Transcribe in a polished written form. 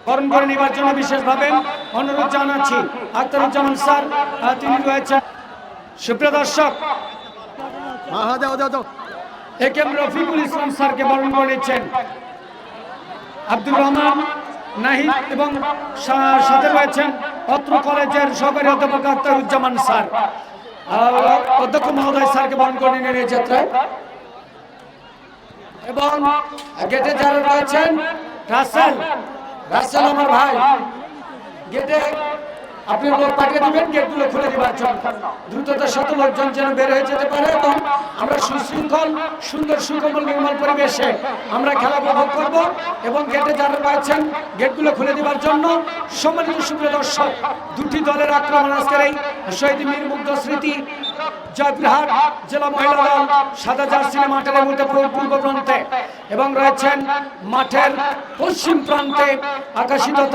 বরণ করে নেবার জন্য বিশেষভাবে অনুরোধ জানাচ্ছি। আখতারুজ্জামান স্যার তিনি রয়েছেন। সুপ্রিয় দর্শক, এ কে এম রফিকুল ইসলাম স্যারকে বরণ করে নিচ্ছেন আব্দুর রহমান নাহিদ এবং সাথে রয়েছেন অত্র কলেজের সহকারী অধ্যাপক আখতারুজ্জামান স্যার। অধ্যক্ষ মহোদয় স্যারকে বরণ করে নিয়ে এই যাত্রায়, এবং গেটে যারা রয়েছেন রাসেল আমার ভাই, গেটে আপনি লোক পাঠিয়ে দিবেন গেটগুলো খুলে দেওয়ার জন্য। দ্রুততার সাথে লোকজন যেন বের হয়ে যেতে পারে এবং আমরা সুশৃঙ্খল সুন্দর সুকোমল নির্মল পরিবেশে আমরা খেলা উপভোগ করব। এবং গেটে যারা রয়েছেন গেটগুলো খুলে দেওয়ার জন্য। সম্মানিত সুপ্রিয় দর্শক, দুটি দলের আক্রমণ আজকের এই শহীদ মীর মুগ্ধ স্মৃতি জয়পুরহাট জেলা মহিলা দল সাদা জার্সি মাঠের মধ্যে পূর্ব প্রান্তে এবং রয়েছেন মাঠের পশ্চিম প্রান্তে আকাশী তথা